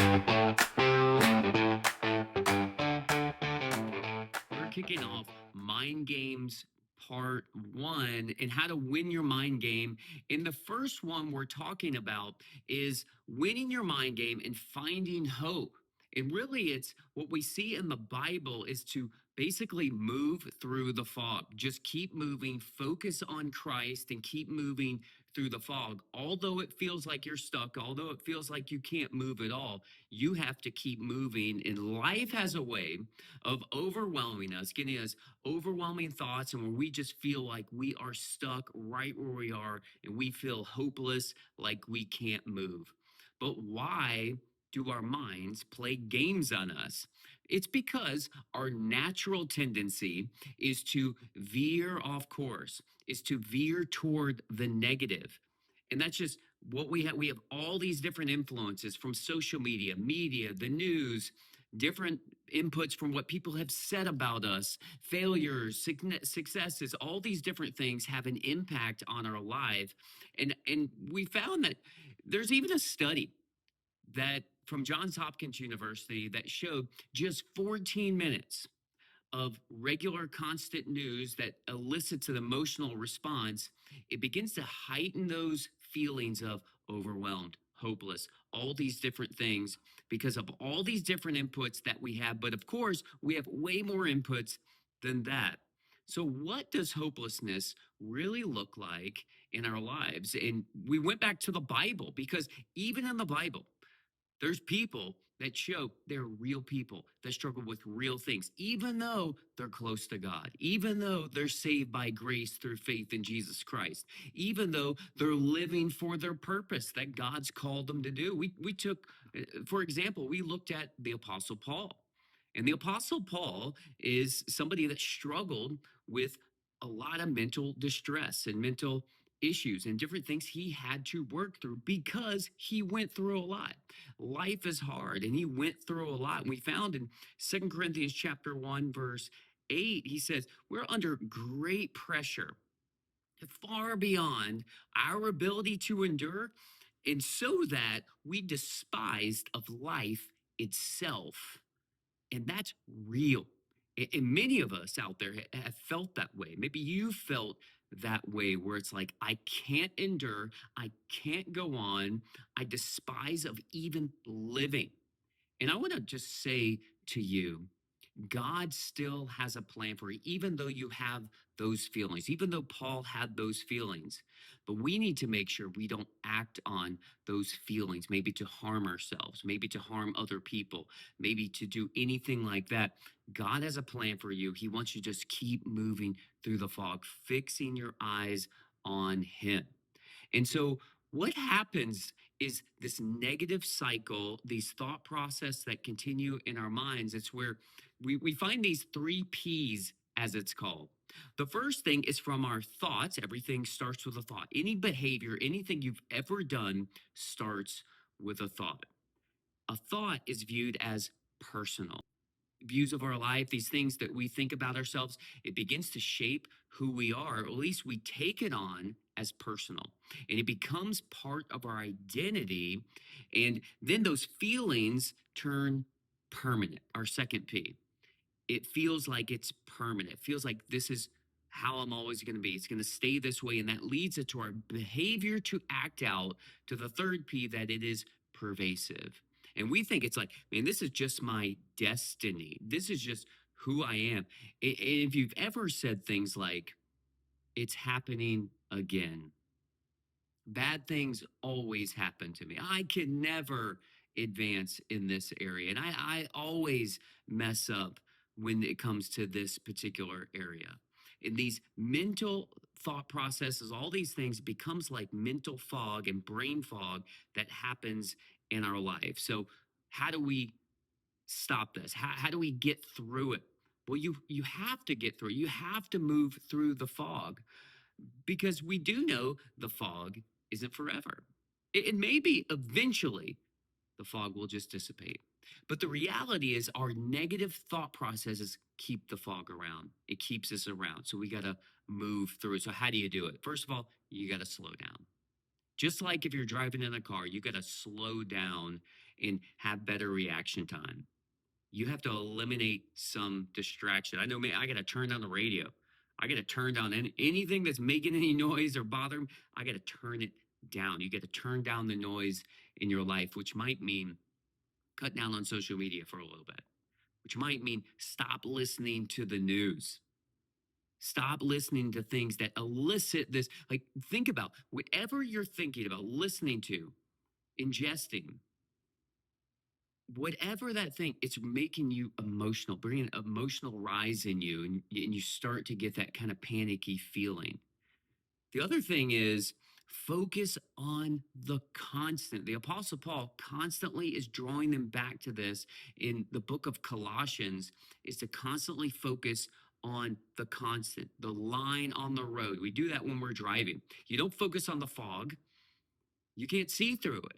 We're kicking off Mind Games Part 1 and how to win your mind game. And the first one we're talking about is winning your mind game and finding hope. And really, it's what we see in the Bible is to basically move through the fog. Just keep moving, focus on Christ, and keep moving through the fog. Although it feels like you're stuck, although it feels like you can't move at all, you have to keep moving. And life has a way of overwhelming us, getting us overwhelming thoughts, and where we just feel like we are stuck right where we are and we feel hopeless, like we can't move. But why do our minds play games on us? It's because our natural tendency is to veer off course, is to veer toward the negative. And that's just what we have. We have all these different influences from social media, the news, different inputs from what people have said about us, failures, successes, all these different things have an impact on our life. And we found that there's even a study that from Johns Hopkins University that showed just 14 minutes of regular constant news that elicits an emotional response, it begins to heighten those feelings of overwhelmed, hopeless, all these different things because of all these different inputs that we have. But of course, we have way more inputs than that. So, what does hopelessness really look like in our lives? And we went back to the Bible because even in the Bible, there's people that show they're real people that struggle with real things, even though they're close to God, even though they're saved by grace through faith in Jesus Christ, even though they're living for their purpose that God's called them to do. We took, for example, we looked at the Apostle Paul. And the Apostle Paul is somebody that struggled with a lot of mental distress and mental issues and different things he had to work through because he went through a lot. Life is hard and he went through a lot. And we found in Second Corinthians chapter 1 verse 8, he says, we're under great pressure, far beyond our ability to endure, and so that we despised of life itself. And that's real. And many of us out there have felt that way. Maybe you felt that way where it's like, I can't endure, I can't go on, I despise of even living. And I want to just say to you, God still has a plan for you, even though you have those feelings, even though Paul had those feelings. But we need to make sure we don't act on those feelings, maybe to harm ourselves, maybe to harm other people, maybe to do anything like that. God has a plan for you. He wants you to just keep moving through the fog, fixing your eyes on Him. And so, what happens is this negative cycle, these thought process that continue in our minds. It's where we find these three P's, as it's called. The first thing is from our thoughts. Everything starts with a thought. Any behavior, anything you've ever done starts with a thought. A thought is viewed as personal. Views of our life, these things that we think about ourselves, it begins to shape who we are, or at least we take it on as personal. And it becomes part of our identity. And then those feelings turn permanent. Our second P. It feels like it's permanent. It feels like this is how I'm always going to be. It's going to stay this way. And that leads it to our behavior to act out to the third P, that it is pervasive. And we think it's like, man, this is just my destiny. This is just who I am. And if you've ever said things like, it's happening again, bad things always happen to me. I can never advance in this area. And I always mess up when it comes to this particular area. And these mental thought processes, all these things becomes like mental fog and brain fog that happens in our life. So how do we stop this? How do we get through it? Well, you have to get through. You have to move through the fog because we do know the fog isn't forever. It may be eventually the fog will just dissipate. But the reality is, our negative thought processes keep the fog around. It keeps us around. So we got to move through it. So, how do you do it? First of all, you got to slow down. Just like if you're driving in a car, you got to slow down and have better reaction time. You have to eliminate some distraction. I know, man, I got to turn down the radio. I got to turn down anything that's making any noise or bother me. I got to turn it down. You got to turn down the noise in your life, which might mean cut down on social media for a little bit, which might mean stop listening to the news. Stop listening to things that elicit this. Like, think about whatever you're thinking about, listening to, ingesting, whatever that thing, it's making you emotional, bringing an emotional rise in you, and you start to get that kind of panicky feeling. The other thing is focus on the constant. The Apostle Paul constantly is drawing them back to this in the book of Colossians, is to constantly focus on the constant, the line on the road. We do that when we're driving. You don't focus on the fog, you can't see through it.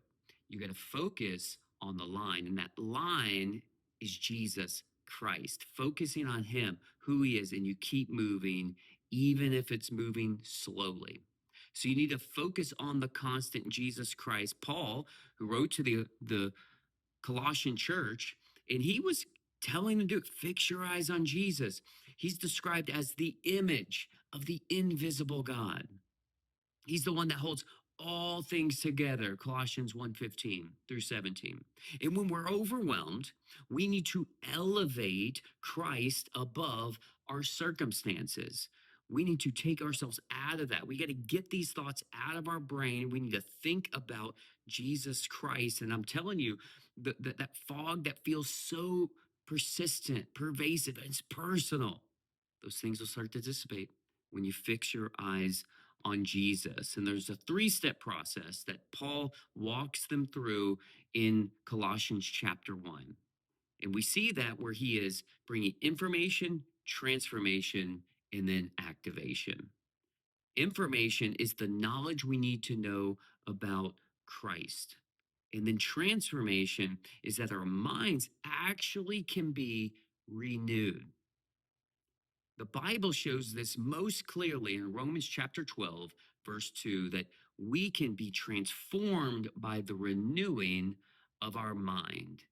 You got to focus on the line, and that line is Jesus Christ. Focusing on him, who he is, and you keep moving, even if it's moving slowly. So you need to focus on the constant Jesus Christ. Paul, who wrote to the Colossian church, and he was telling them to fix your eyes on Jesus. He's described as the image of the invisible God. He's the one that holds all things together, Colossians 1:15 through 17. And when we're overwhelmed, we need to elevate Christ above our circumstances. We need to take ourselves out of that. We got to get these thoughts out of our brain. We need to think about Jesus Christ. And I'm telling you, that fog that feels so persistent, pervasive, it's personal. Those things will start to dissipate when you fix your eyes on Jesus. And there's a three-step process that Paul walks them through in Colossians chapter 1. And we see that where he is bringing information, transformation, and then activation. Information is the knowledge we need to know about Christ. And then transformation is that our minds actually can be renewed. The Bible shows this most clearly in Romans chapter 12, verse 2, that we can be transformed by the renewing of our mind.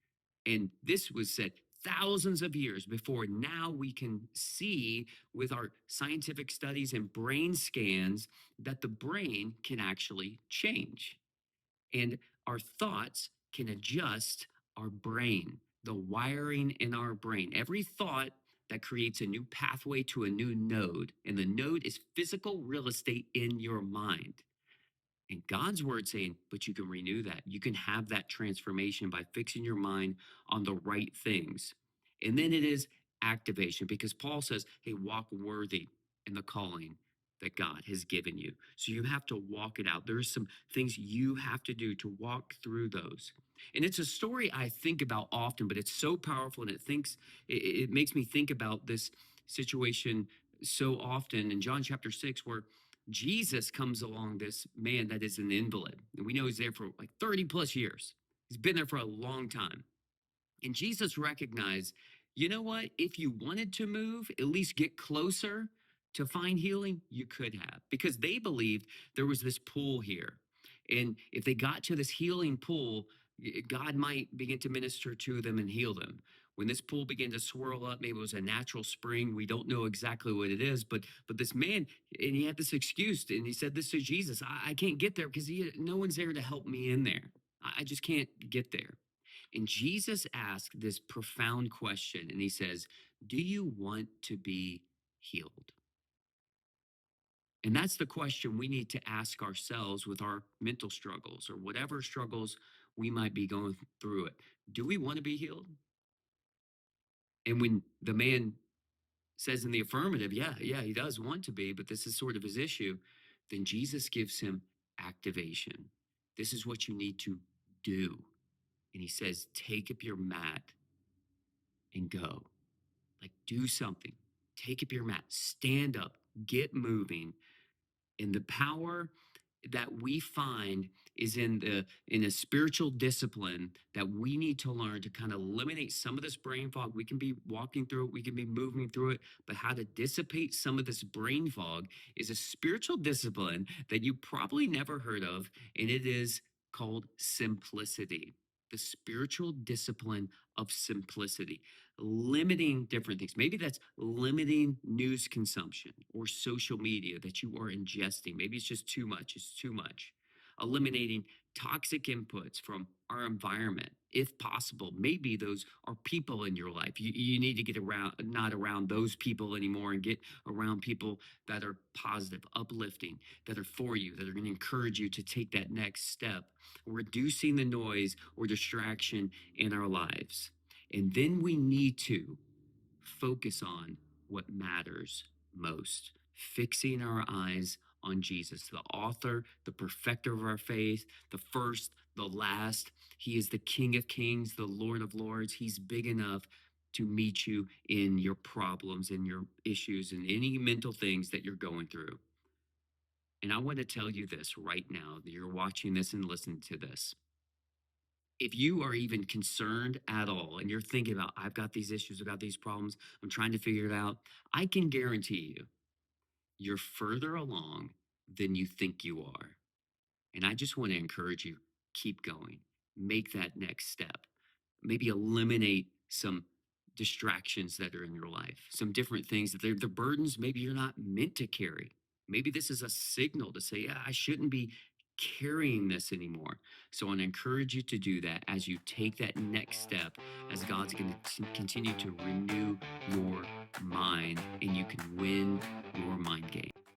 And this was said thousands of years before. Now we can see with our scientific studies and brain scans that the brain can actually change. And our thoughts can adjust our brain, the wiring in our brain. Every thought that creates a new pathway to a new node, and the node is physical real estate in your mind. And God's word saying, but you can renew that. You can have that transformation by fixing your mind on the right things. And then it is activation, because Paul says, hey, walk worthy in the calling that God has given you. So you have to walk it out. There's some things you have to do to walk through those. And it's a story I think about often, but it's so powerful, and it makes me think about this situation so often in John chapter 6, where Jesus comes along, this man that is an invalid. And we know he's there for like 30 plus years. He's been there for a long time. And Jesus recognized, you know what? If you wanted to move, at least get closer to find healing, you could have, because they believed there was this pool here. And if they got to this healing pool, God might begin to minister to them and heal them. When this pool began to swirl up, maybe it was a natural spring. We don't know exactly what it is, but this man, and he had this excuse, and he said this to Jesus: I can't get there because no one's there to help me in there. I just can't get there. And Jesus asked this profound question, and he says, do you want to be healed? And that's the question we need to ask ourselves with our mental struggles or whatever struggles we might be going through it. Do we want to be healed? And when the man says in the affirmative, yeah, he does want to be, but this is sort of his issue, then Jesus gives him activation. This is what you need to do. And he says, take up your mat and go. Like, do something. Take up your mat, stand up, get moving. And the power that we find is in a spiritual discipline that we need to learn to kind of eliminate some of this brain fog. We can be walking through it, we can be moving through it, but how to dissipate some of this brain fog is a spiritual discipline that you probably never heard of, and it is called simplicity. The spiritual discipline of simplicity, limiting different things. Maybe that's limiting news consumption or social media that you are ingesting. Maybe it's just too much. It's too much. Eliminating toxic inputs from our environment, if possible. Maybe those are people in your life. You need to get around, not around those people anymore, and get around people that are positive, uplifting, that are for you, that are going to encourage you to take that next step, reducing the noise or distraction in our lives. And then we need to focus on what matters most, fixing our eyes on Jesus, the author, the perfecter of our faith, the first, the last. He is the King of Kings, the Lord of Lords. He's big enough to meet you in your problems and your issues and any mental things that you're going through. And I want to tell you this right now that you're watching this and listening to this. If you are even concerned at all and you're thinking about, I've got these issues, I've got these problems, I'm trying to figure it out, I can guarantee you, you're further along than you think you are. And I just want to encourage you, keep going, make that next step, maybe eliminate some distractions that are in your life, some different things that they're the burdens maybe you're not meant to carry. Maybe this is a signal to say, yeah, I shouldn't be carrying this anymore. So I want to encourage you to do that as you take that next step, as God's going to continue to renew your mind and you can win your mind game.